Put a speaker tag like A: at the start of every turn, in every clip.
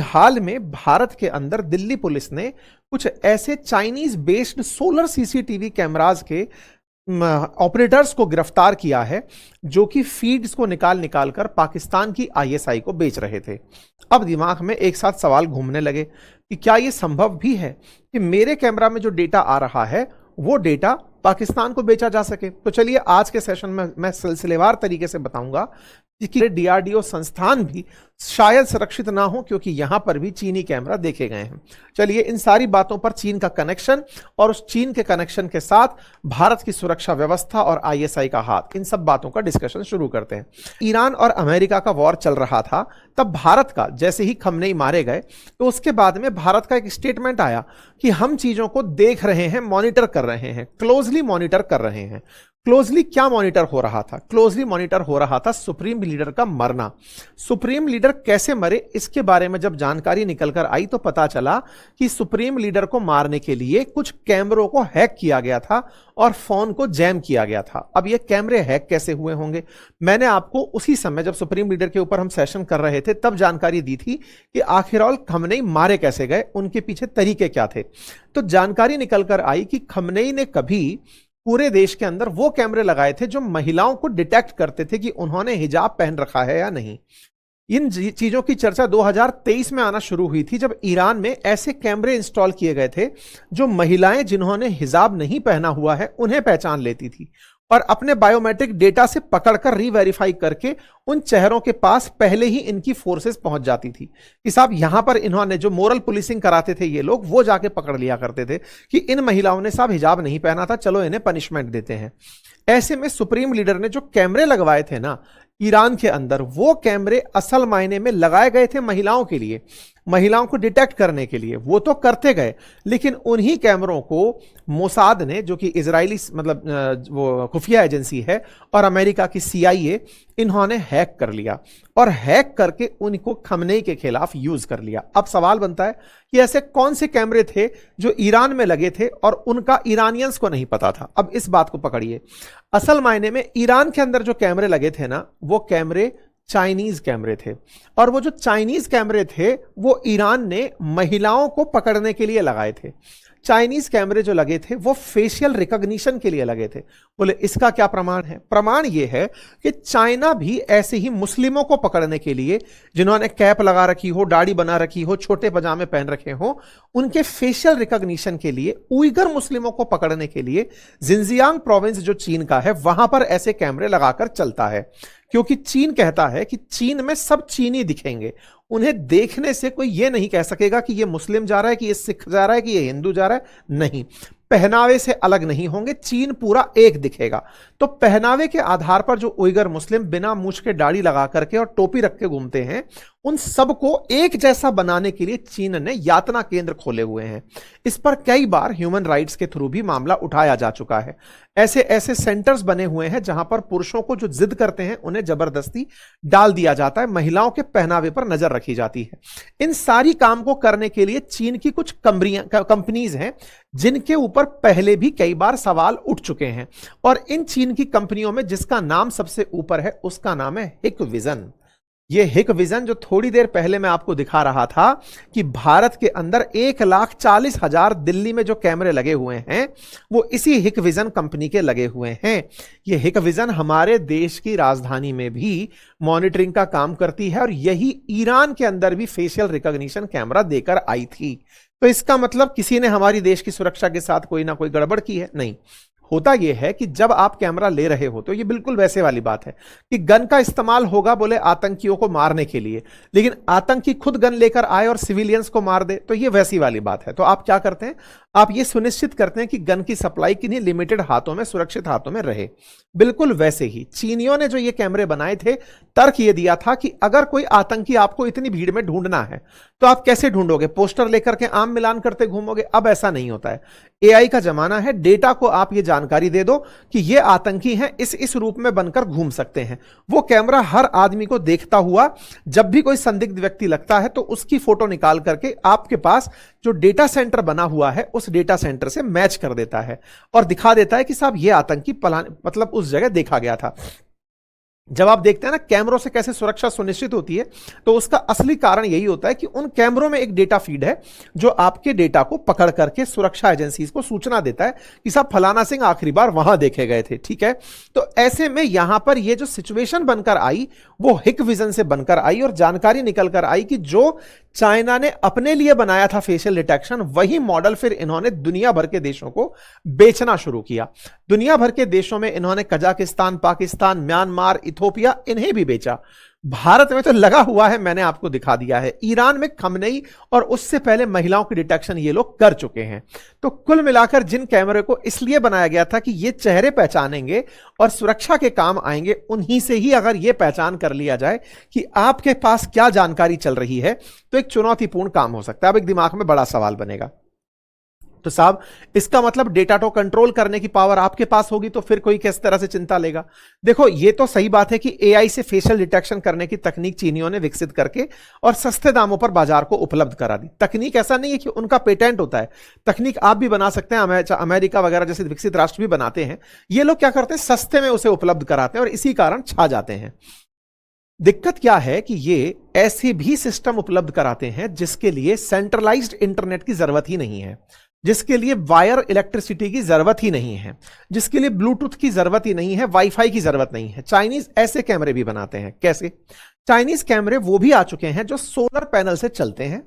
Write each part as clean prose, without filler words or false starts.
A: हाल में भारत के अंदर दिल्ली पुलिस ने कुछ ऐसे Chinese based solar CCTV cameras के ऑपरेटर्स को गिरफ्तार किया है जो कि फीड्स को निकाल निकाल कर पाकिस्तान की आईएसआई को बेच रहे थे। अब दिमाग में एक साथ सवाल घूमने लगे कि क्या यह संभव भी है कि मेरे कैमरा में जो डेटा आ रहा है वो डेटा पाकिस्तान को बेचा जा सके। तो चलिए आज के सेशन में मैं सिलसिलेवार तरीके से बताऊंगा कि डीआरडीओ संस्थान भी शायद सुरक्षित ना हो, क्योंकि यहां पर भी चीनी कैमरा देखे गए हैं। चलिए इन सारी बातों पर चीन का कनेक्शन और उस चीन के कनेक्शन के साथ भारत की सुरक्षा व्यवस्था और आईएसआई का हाथ, इन सब बातों का डिस्कशन शुरू करते हैं। ईरान और अमेरिका का वॉर चल रहा था, तब भारत का जैसे ही खमनेई मारे गए तो उसके बाद में भारत का एक स्टेटमेंट आया कि हम चीजों को देख रहे हैं, मॉनिटर कर रहे हैं, क्लोजली मॉनिटर कर रहे हैं। क्लोजली क्या मॉनिटर हो रहा था? क्लोजली मॉनिटर हो रहा था सुप्रीम लीडर का मरना। सुप्रीम लीडर कैसे मरे इसके बारे में जब जानकारी निकलकर आई तो पता चला कि सुप्रीम लीडर को मारने के लिए कुछ कैमरों को हैक किया गया था और फोन को जैम किया गया था। अब ये कैमरे हैक कैसे हुए होंगे? मैंने आपको उसी समय जब सुप्रीम लीडर के ऊपर हम सेशन कर रहे थे तब जानकारी दी थी कि आखिर खमनेई मारे कैसे गए, उनके पीछे तरीके क्या थे। तो जानकारी निकलकर आई कि खमनेई ने कभी पूरे देश के अंदर वो कैमरे लगाए थे जो महिलाओं को डिटेक्ट करते थे कि उन्होंने हिजाब पहन रखा है या नहीं। इन चीजों की चर्चा 2023 में आना शुरू हुई थी, जब ईरान में ऐसे कैमरे इंस्टॉल किए गए थे जो महिलाएं जिन्होंने हिजाब नहीं पहना हुआ है उन्हें पहचान लेती थी और अपने बायोमेट्रिक डेटा से पकड़कर रीवेरीफाई करके उन चेहरों के पास पहले ही इनकी फोर्सेस पहुंच जाती थी कि साहब यहां पर इन्होंने जो मोरल पुलिसिंग कराते थे ये लोग, वो जाके पकड़ लिया करते थे कि इन महिलाओं ने साहब हिजाब नहीं पहना था, चलो इन्हें पनिशमेंट देते हैं। ऐसे में सुप्रीम लीडर ने जो कैमरे लगवाए थे ना ईरान के अंदर, वो कैमरे असल मायने में लगाए गए थे महिलाओं के लिए, महिलाओं को डिटेक्ट करने के लिए। वो तो करते गए, लेकिन उन्हीं कैमरों को मोसाद ने, जो कि इजरायली मतलब वो खुफिया एजेंसी है, और अमेरिका की सीआईए, इन्होंने हैक कर लिया और हैक करके उनको खमनेई के खिलाफ यूज कर लिया। अब सवाल बनता है कि ऐसे कौन से कैमरे थे जो ईरान में लगे थे और उनका ईरानियंस को नहीं पता था। अब इस बात को पकड़िए, असल मायने में ईरान के अंदर जो कैमरे लगे थे ना, वो कैमरे चाइनीज कैमरे थे, और वो जो चाइनीज कैमरे थे वो ईरान ने महिलाओं को पकड़ने के लिए लगाए थे। चाइनीज कैमरे जो लगे थे वो फेशियल रिकॉग्निशन के लिए लगे थे। बोले इसका क्या प्रमाण है? प्रमाण ये है कि चाइना भी ऐसे ही मुस्लिमों को पकड़ने के लिए, जिन्होंने कैप लगा रखी हो, दाढ़ी बना रखी हो, छोटे पजामे पहन रखे हो, उनके फेशियल रिकॉग्निशन के लिए, उइगर मुस्लिमों को पकड़ने के लिए जिनजियांग प्रोविंस जो चीन का है वहां पर ऐसे कैमरे लगाकर चलता है, क्योंकि चीन कहता है कि चीन में सब चीनी दिखेंगे। उन्हें देखने से कोई यह नहीं कह सकेगा कि यह मुस्लिम जा रहा है, कि यह सिख जा रहा है, कि यह हिंदू जा रहा है। नहीं, पहनावे से अलग नहीं होंगे, चीन पूरा एक दिखेगा। तो पहनावे के आधार पर जो उइगर मुस्लिम बिना मूछ के दाढ़ी लगा करके और टोपी रख के घूमते हैं, उन सबको एक जैसा बनाने के लिए चीन ने यातना केंद्र खोले हुए हैं। इस पर कई बार ह्यूमन राइट्स के थ्रू भी मामला उठाया जा चुका है। ऐसे ऐसे सेंटर्स बने हुए हैं जहां पर पुरुषों को जो जिद करते हैं उन्हें जबरदस्ती डाल दिया जाता है, महिलाओं के पहनावे पर नजर रखी जाती है। इन सारी काम को करने के लिए चीन की कुछ कंपनीज हैं जिनके ऊपर पहले भी कई बार सवाल उठ चुके हैं, और इन चीन की कंपनियों में जिसका नाम सबसे ऊपर है उसका नाम है हिकविजन। ये हिकविजन जो थोड़ी देर पहले मैं आपको दिखा रहा था कि भारत के अंदर 1,40,000 दिल्ली में जो कैमरे लगे हुए हैं वो इसी हिकविजन कंपनी के लगे हुए हैं। ये हिकविजन हमारे देश की राजधानी में भी मॉनिटरिंग का काम करती है, और यही ईरान के अंदर भी फेशियल रिकॉग्निशन कैमरा देकर आई थी। तो इसका मतलब किसी ने हमारी देश की सुरक्षा के साथ कोई ना कोई गड़बड़ की है? नहीं। होता यह है कि जब आप कैमरा ले रहे हो तो ये बिल्कुल वैसे वाली बात है कि गन का इस्तेमाल होगा बोले आतंकियों को मारने के लिए, लेकिन आतंकी खुद गन लेकर आए और सिविलियंस को मार दे, तो ये वैसी वाली बात है। तो आप क्या करते हैं? आप ये सुनिश्चित करते हैं कि गन की सप्लाई किन्हीं लिमिटेड हाथों में, सुरक्षित हाथों में रहे। बिल्कुल वैसे ही चीनियों ने जो ये कैमरे बनाए थे, तर्क ये दिया था कि अगर कोई आतंकी आपको इतनी भीड़ में ढूंढना है तो आप कैसे ढूंढोगे? पोस्टर लेकर के आम मिलान करते घूमोगे? अब ऐसा नहीं होता है। एआई का जमाना है, डेटा को आप ये जानकारी दे दो कि ये आतंकी हैं, इस रूप में बनकर घूम सकते हैं। वो कैमरा हर आदमी को देखता हुआ जब भी कोई संदिग्ध व्यक्ति लगता है तो उसकी फोटो निकाल करके आपके पास जो डेटा सेंटर बना हुआ है उस डेटा सेंटर से मैच कर देता है और दिखा देता है कि साहब ये आतंकी मतलब उस जगह देखा गया था। जब आप देखते हैं ना कैमरों से कैसे सुरक्षा सुनिश्चित होती है, तो उसका असली कारण यही होता है कि उन कैमरों में एक डेटा फीड है जो आपके डेटा को पकड़ करके सुरक्षा एजेंसीज को सूचना देता है कि साहब फलाना सिंह आखिरी बार वहां देखे गए थे। ठीक है, तो ऐसे में यहां पर ये जो सिचुएशन बनकर आई वो हिक विजन से बनकर आई और जानकारी निकल कर आई कि जो चाइना ने अपने लिए बनाया था फेशियल डिटेक्शन, वही मॉडल फिर इन्होंने दुनिया भर के देशों को बेचना शुरू किया। दुनिया भर के देशों में इन्होंने कजाकिस्तान, पाकिस्तान, म्यांमार, इथोपिया, इन्हें भी बेचा। भारत में तो लगा हुआ है, मैंने आपको दिखा दिया है। ईरान में खमनेई और उससे पहले महिलाओं की डिटेक्शन ये लोग कर चुके हैं। तो कुल मिलाकर जिन कैमरे को इसलिए बनाया गया था कि ये चेहरे पहचानेंगे और सुरक्षा के काम आएंगे, उन्हीं से ही अगर ये पहचान कर लिया जाए कि आपके पास क्या जानकारी चल रही है, तो एक चुनौतीपूर्ण काम हो सकता है। अब एक दिमाग में बड़ा सवाल बनेगा, तो साहब इसका मतलब डेटा को कंट्रोल करने की पावर आपके पास होगी, तो फिर कोई किस तरह से चिंता लेगा। देखो ये तो सही बात है कि एआई से फेशियल डिटेक्शन करने की तकनीक चीनियों ने विकसित करके और सस्ते दामों पर बाजार को उपलब्ध करा दी। तकनीक ऐसा नहीं है कि उनका पेटेंट होता है, तकनीक आप भी बना सकते हैं, अमेरिका वगैरह जैसे विकसित राष्ट्र भी बनाते हैं। ये लोग क्या करते हैं, सस्ते में उसे उपलब्ध कराते हैं और इसी कारण छा जाते हैं। दिक्कत क्या है कि ये ऐसे भी सिस्टम उपलब्ध कराते हैं जिसके लिए सेंट्रलाइज्ड इंटरनेट की जरूरत ही नहीं है, जिसके लिए वायर इलेक्ट्रिसिटी की जरूरत ही नहीं है, जिसके लिए ब्लूटूथ की जरूरत ही नहीं है, वाईफाई की जरूरत नहीं है। चाइनीज ऐसे कैमरे भी बनाते हैं। कैसे? चाइनीज कैमरे वो भी आ चुके हैं जो सोलर पैनल से चलते हैं,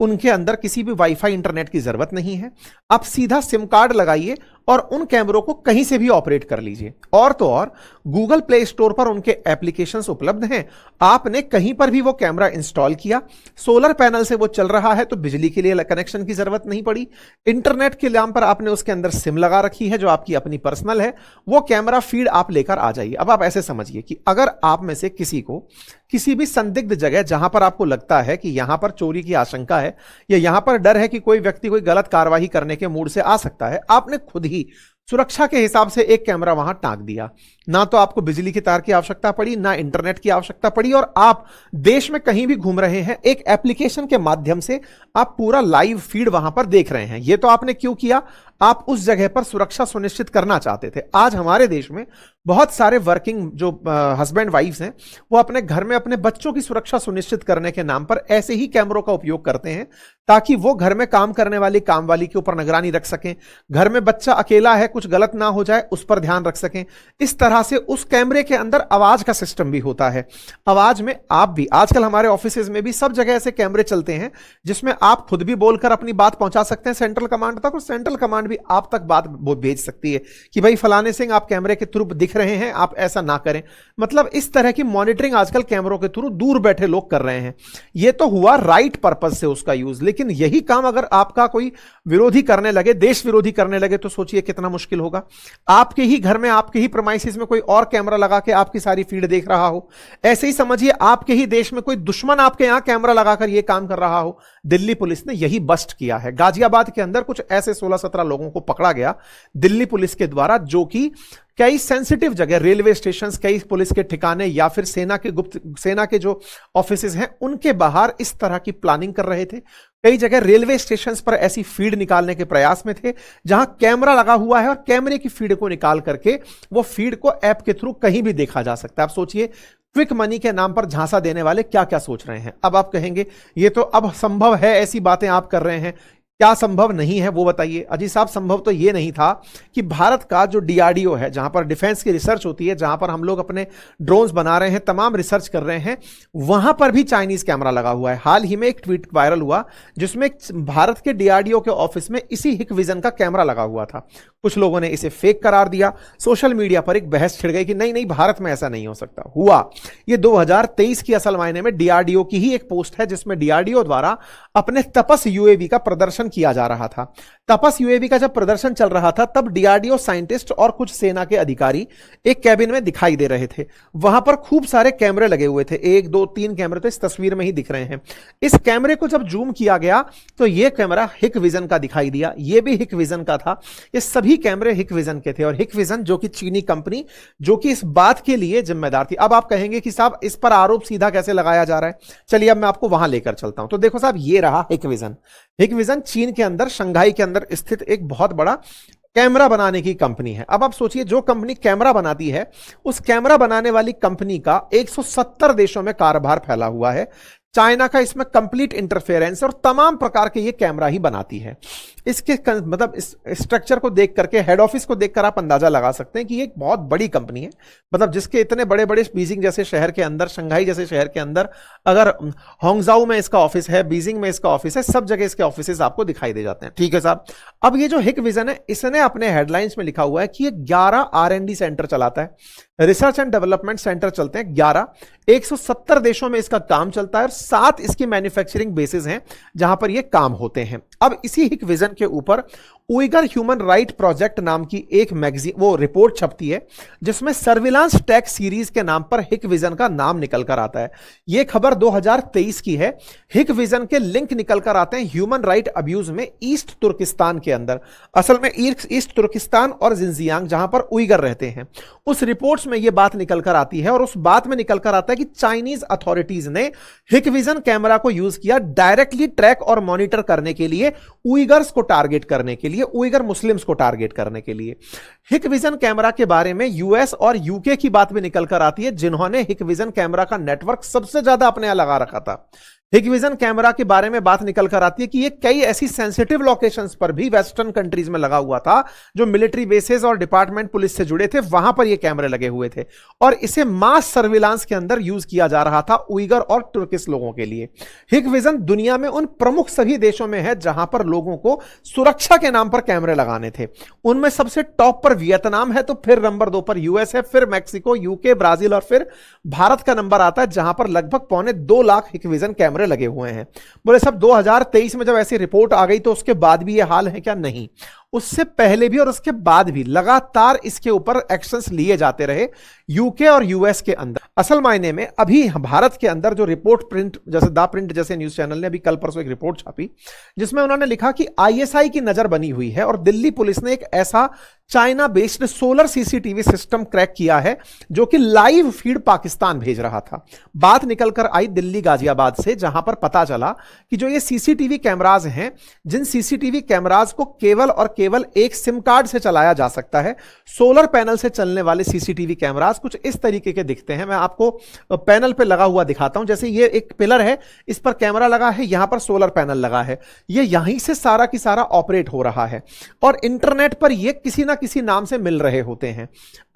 A: उनके अंदर किसी भी वाईफाई इंटरनेट की जरूरत नहीं है। आप सीधा सिम कार्ड लगाइए और उन कैमरों को कहीं से भी ऑपरेट कर लीजिए। और तो और गूगल प्ले स्टोर पर उनके एप्लीकेशंस उपलब्ध हैं। आपने कहीं पर भी वो कैमरा इंस्टॉल किया, सोलर पैनल से वो चल रहा है, तो बिजली के लिए कनेक्शन की जरूरत नहीं पड़ी। इंटरनेट के नाम पर आपने उसके अंदर सिम लगा रखी है जो आपकी अपनी पर्सनल है, वो कैमरा फीड आप लेकर आ जाइए। अब आप ऐसे समझिए कि अगर आप में से किसी को किसी भी संदिग्ध जगह जहां पर आपको लगता है कि यहां पर चोरी की आशंका है या यहां पर डर है कि कोई व्यक्ति कोई गलत कार्रवाई करने के मूड से आ सकता है, आपने खुद ही सुरक्षा के हिसाब से एक कैमरा वहां टांग दिया। ना तो आपको बिजली की तार की आवश्यकता पड़ी, ना इंटरनेट की आवश्यकता पड़ी, और आप देश में कहीं भी घूम रहे हैं, एक एप्लीकेशन के माध्यम से आप पूरा लाइव फीड वहां पर देख रहे हैं। यह तो आपने क्यों किया? आप उस जगह पर सुरक्षा सुनिश्चित करना चाहते थे। आज हमारे देश में बहुत सारे वर्किंग जो हस्बैंड वाइफ्स हैं, वो अपने घर में अपने बच्चों की सुरक्षा सुनिश्चित करने के नाम पर ऐसे ही कैमरों का उपयोग करते हैं ताकि वो घर में काम करने वाली कामवाली के ऊपर निगरानी रख सकें, घर में बच्चा अकेला है कुछ गलत ना हो जाए उस पर ध्यान रख सकें। इस तरह से उस कैमरे के अंदर आवाज का सिस्टम भी होता है। आवाज में आप भी, आजकल हमारे ऑफिसेज में भी सब जगह ऐसे कैमरे चलते हैं जिसमें आप खुद भी बोलकर अपनी बात पहुंचा सकते हैं सेंट्रल कमांड तक, और सेंट्रल कमांड भी आप तक बात भेज सकती है कि भाई फलाने सिंह आप कैमरे के थ्रू दिख रहे हैं, आप ऐसा ना करें। मतलब इस तरह की मॉनिटरिंग आजकल कैमरों के थ्रू दूर बैठे लोग कर रहे हैं। यह तो हुआ राइट पर्पस से उसका यूज, लेकिन यही काम अगर आपका कोई विरोधी करने लगे, देश विरोधी करने लगे, तो सोचिए कितना मुश्किल होगा। आपके ही घर में, आपके ही प्रेमाइसिस में कोई और कैमरा लगा के आपकी सारी फीड देख रहा हो। ऐसे ही समझिए आपके ही देश में कोई दुश्मन आपके यहां कैमरा लगाकर यह काम कर रहा हो। दिल्ली पुलिस ने यही बस्ट किया है। गाजियाबाद के अंदर कुछ ऐसे 16-17 लोगों को पकड़ा गया दिल्ली पुलिस के द्वारा, जो कि कई सेंसिटिव जगह, रेलवे स्टेशन, कई पुलिस के ठिकाने या फिर सेना के जो ऑफिसेज हैं उनके बाहर इस तरह की प्लानिंग कर रहे थे। कई जगह रेलवे स्टेशन पर ऐसी फीड निकालने के प्रयास में थे जहां कैमरा लगा हुआ है और कैमरे की फीड को निकाल करके वो फीड को ऐप के थ्रू कहीं भी देखा जा सकता है। आप सोचिए क्विक मनी के नाम पर झांसा देने वाले क्या क्या सोच रहे हैं। अब आप कहेंगे ये तो अब संभव है, ऐसी बातें आप कर रहे हैं। क्या संभव नहीं है वो बताइए। अजीत साहब, संभव तो ये नहीं था कि भारत का जो डीआरडीओ है, जहां पर डिफेंस की रिसर्च होती है, जहां पर हम लोग अपने ड्रोन्स बना रहे हैं, तमाम रिसर्च कर रहे हैं, वहां पर भी चाइनीज कैमरा लगा हुआ है। हाल ही में एक ट्वीट वायरल हुआ जिसमें भारत के डीआरडीओ के ऑफिस में इसी हिक विजन का कैमरा लगा हुआ था। कुछ लोगों ने इसे फेक करार दिया। सोशल मीडिया पर एक बहस छिड़ गई कि नहीं नहीं, भारत में ऐसा नहीं हो सकता। हुआ ये 2023 की असल मायने में डीआरडीओ की ही एक पोस्ट है जिसमें डीआरडीओ द्वारा अपने तपस यूएवी का प्रदर्शन किया जा रहा था। तपस यूएवी का जब प्रदर्शन चल रहा था तब डीआरडीओ साइंटिस्ट और कुछ सेना के अधिकारी एक कैबिन में दिखाई दे रहे थे। वहां पर खूब सारे कैमरे लगे हुए थे, 1 2 3 कैमरे तो इस तस्वीर में ही दिख रहे हैं। इस कैमरे को जब जूम किया गया तो यह कैमरा हिक विजन का दिखाई दिया, यह भी हिक विजन का था। ये सभी कैमरे हिक विजन के थे और हिक विजन जो कि चीनी कंपनी जो कि इस बात के लिए जिम्मेदार थी। अब आप कहेंगे कि साहब इस पर आरोप सीधा कैसे लगाया जा रहा है। चलिए अब मैं आपको वहां लेकर चलता हूं। तो देखो साहब, ये रहा हिक विजन। हिक विजन चीन के अंदर, शंघाई के अंदर स्थित एक बहुत बड़ा कैमरा बनाने की कंपनी है। अब आप सोचिए, जो कंपनी कैमरा बनाती है, उस कैमरा बनाने वाली कंपनी का 170 देशों में कारोबार फैला हुआ है। चाइना का इसमें कंप्लीट इंटरफेरेंस और तमाम प्रकार के ये कैमरा ही बनाती है। इसके मतलब इस स्ट्रक्चर को देख करके, हेड ऑफिस को देखकर आप अंदाजा लगा सकते हैं कि ये एक बहुत बड़ी कंपनी है। मतलब जिसके इतने बड़े बड़े, बीजिंग जैसे शहर के अंदर, शंघाई जैसे शहर के अंदर, अगर होंगजाऊ में इसका ऑफिस है, बीजिंग में इसका ऑफिस है, सब जगह इसके ऑफिस आपको दिखाई दे जाते हैं। ठीक है साहब। अब ये जो हिकविजन है, इसने अपने हेडलाइंस में लिखा हुआ है कि ये 11 R&D सेंटर चलाता है, रिसर्च एंड डेवलपमेंट सेंटर चलते हैं 11, 170 देशों में इसका काम चलता है और 7 इसकी मैन्युफैक्चरिंग बेसिस हैं जहां पर ये काम होते हैं। अब इसी हिकविजन के ऊपर उइगर ह्यूमन राइट प्रोजेक्ट नाम की एक मैगजीन, वो रिपोर्ट छपती है, जिसमें सर्विलांस टेक सीरीज के नाम पर हिकविजन का नाम निकल कर आता है। यह खबर 2023 की है। हिकविजन के लिंक निकल कर आते हैं ह्यूमन राइट अब्यूज में ईस्ट तुर्किस्तान के अंदर, असल में ईस्ट तुर्किस्तान और जिंजियांग, जहां पर उइगर रहते हैं। उस रिपोर्ट्स में यह बात निकल कर आती है और उस बात में निकल कर आता है कि चाइनीज अथॉरिटीज ने हिकविजन कैमरा को यूज किया डायरेक्टली ट्रैक और मॉनिटर करने के लिए, उइगर्स को टारगेट करने के लिए, उइगर मुस्लिम्स को टारगेट करने के लिए। हिकविजन कैमरा के बारे में यूएस और यूके की बात भी निकल कर आती है, जिन्होंने हिकविजन कैमरा का नेटवर्क सबसे ज्यादा अपने यहां लगा रखा था। हिकविजन कैमरा के बारे में बात निकल कर आती है कि ये कई ऐसी सेंसिटिव लोकेशंस पर भी वेस्टर्न कंट्रीज में लगा हुआ था, जो मिलिट्री बेसेस और डिपार्टमेंट पुलिस से जुड़े थे, वहां पर ये कैमरे लगे हुए थे और इसे मास सर्विलांस के अंदर यूज किया जा रहा था उइगर और तुर्किश लोगों के लिए। हिकविजन दुनिया में उन प्रमुख सभी देशों में है जहां पर लोगों को सुरक्षा के नाम पर कैमरे लगाने थे। उनमें सबसे टॉप पर वियतनाम है, तो फिर नंबर 2 पर यूएस है, फिर मैक्सिको, यूके, ब्राजील और फिर भारत का नंबर आता है, जहां पर लगभग 2.25 लाख हिकविजन कैमरे लगे हुए हैं। बोले सब 2023 में जब ऐसी रिपोर्ट आ गई तो उसके बाद भी ये हाल है क्या? नहीं, उससे पहले भी और उसके बाद भी लगातार इसके ऊपर एक्शंस लिए जाते रहे यूके और यूएस के अंदर। असल मायने में अभी भारत के अंदर जो रिपोर्ट प्रिंट, जैसे द प्रिंट जैसे न्यूज चैनल ने अभी कल परसों एक रिपोर्ट छापी, जिसमें उन्होंने लिखा कि आईएसआई की नजर बनी हुई है और दिल्ली पुलिस ने एक ऐसा China based solar CCTV system crack किया है जो कि लाइव फीड पाकिस्तान भेज रहा था। बात निकलकर आई दिल्ली गाजियाबाद से, जहां पर पता चला कि जो ये सीसीटीवी कैमराज हैं, जिन सीसीटीवी कैमराज को केवल और केवल एक सिम कार्ड से चलाया जा सकता है, सोलर पैनल से चलने वाले सीसीटीवी कैमराज कुछ इस तरीके के दिखते हैं। मैं आपको पैनल पे लगा हुआ दिखाता हूं। जैसे ये एक पिलर है, इस पर कैमरा लगा है, यहां पर सोलर पैनल लगा है, ये यहीं से सारा की सारा ऑपरेट हो रहा है और इंटरनेट पर ये किसी ना किसी नाम से मिल रहे होते हैं।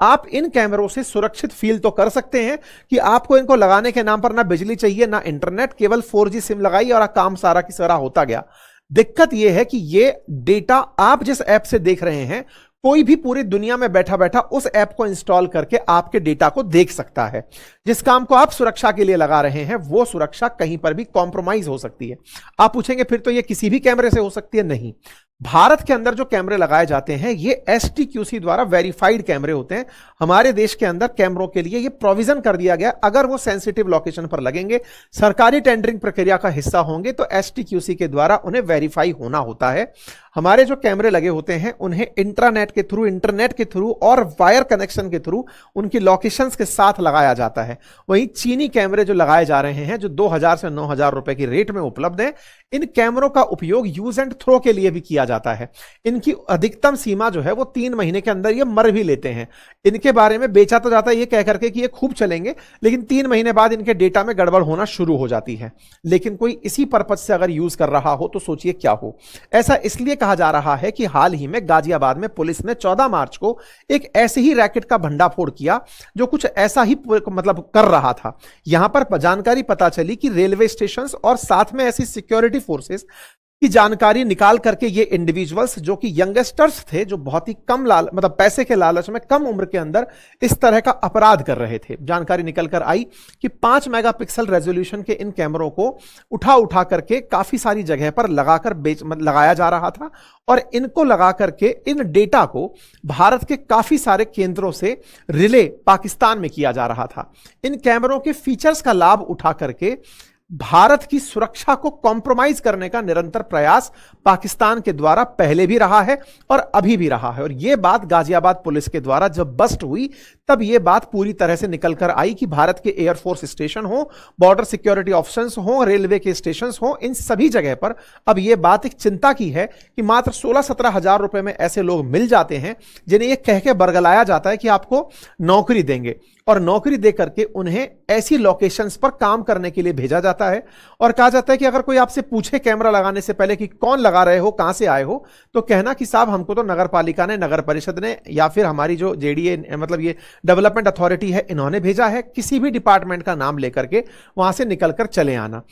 A: आप इन कैमरों से सुरक्षित फील तो कर सकते हैं कि आपको इनको लगाने के नाम पर ना बिजली चाहिए ना इंटरनेट, केवल 4G सिम लगाई और काम सारा की सारा होता गया। दिक्कत यह है कि ये डेटा आप जिस ऐप से देख रहे हैं, कोई भी पूरी दुनिया में बैठा बैठा उस ऐप को इंस्टॉल करके आपके डेटा को देख सकता है। जिस काम को आप सुरक्षा के लिए लगा रहे हैं, वो सुरक्षा कहीं पर भी कॉम्प्रोमाइज हो सकती है। आप पूछेंगे फिर तो ये किसी भी कैमरे से हो सकती है? नहीं, भारत के अंदर जो कैमरे लगाए जाते हैं ये STQC द्वारा वेरीफाइड कैमरे होते हैं। हमारे देश के अंदर कैमरों के लिए ये प्रोविजन कर दिया गया, अगर वो सेंसिटिव लोकेशन पर लगेंगे, सरकारी टेंडरिंग प्रक्रिया का हिस्सा होंगे, तो STQC के द्वारा उन्हें वेरीफाई होना होता है। हमारे जो कैमरे लगे होते हैं उन्हें इंटरनेट के थ्रू और वायर कनेक्शन के थ्रू उनकी लोकेशंस के साथ लगाया जाता है। वहीं चीनी कैमरे जो लगाए जा रहे हैं, जो 2000 से 9000 रुपए की रेट में उपलब्ध हैं, इन कैमरों का उपयोग यूज एंड थ्रो के लिए भी किया जाता है। इनकी अधिकतम सीमा जो है वो 3 महीने के अंदर ये मर भी लेते हैं। इनके बारे में बेचा तो जाता है ये कह करके कि ये खूब चलेंगे, लेकिन 3 महीने बाद इनके डेटा में गड़बड़ होना शुरू हो जाती है। लेकिन कोई इसी पर्पज से अगर यूज कर रहा हो तो सोचिए क्या हो। ऐसा इसलिए कहा जा रहा है कि हाल ही में गाजियाबाद में पुलिस ने 14 मार्च को एक ऐसे ही रैकेट का भंडाफोड़ किया जो कुछ ऐसा ही मतलब कर रहा था। यहां पर जानकारी पता चली कि रेलवे स्टेशन और साथ में ऐसी सिक्योरिटी फोर्सेस की जानकारी निकाल करके ये इंडिविजुअल्स जो कि यंगस्टर्स थे, जो बहुत ही कम मतलब पैसे के लालच में कम उम्र के अंदर इस तरह का अपराध कर रहे थे। जानकारी निकल कर आई कि 5 मेगापिक्सल रेजोल्यूशन के इन कैमरों को उठा करके काफी सारी जगह पर लगाकर लगाया जा रहा था और इनको लगा करके इन डेटा को भारत के काफी सारे केंद्रों से रिले पाकिस्तान में किया जा रहा था। इन कैमरों के फीचर्स का लाभ उठा करके भारत की सुरक्षा को कॉम्प्रोमाइज करने का निरंतर प्रयास पाकिस्तान के द्वारा पहले भी रहा है और अभी भी रहा है। और यह बात गाजियाबाद पुलिस के द्वारा जब बस्ट हुई तब यह बात पूरी तरह से निकल कर आई कि भारत के एयरफोर्स स्टेशन हो, बॉर्डर सिक्योरिटी ऑप्शंस हो, रेलवे के स्टेशन हो, इन सभी जगह पर अब यह बात एक चिंता की है कि मात्र 16-17 हजार रुपए में ऐसे लोग मिल जाते हैं जिन्हें यह कह के बरगलाया जाता है कि आपको नौकरी देंगे, और नौकरी देकर के उन्हें ऐसी लोकेशंस पर काम करने के लिए भेजा जाता है। और कहा जाता है कि अगर कोई आपसे पूछे कैमरा लगाने से पहले कि कौन लगा रहे हो, कहां से आए हो, तो कहना कि साहब हमको तो नगर पालिका ने, नगर परिषद ने, या फिर हमारी जो जेडीए मतलब ये डेवलपमेंट अथॉरिटी है, इन्होंने भेजा है। किसी भी डिपार्टमेंट का नाम लेकर के वहां से निकलकर चले आना।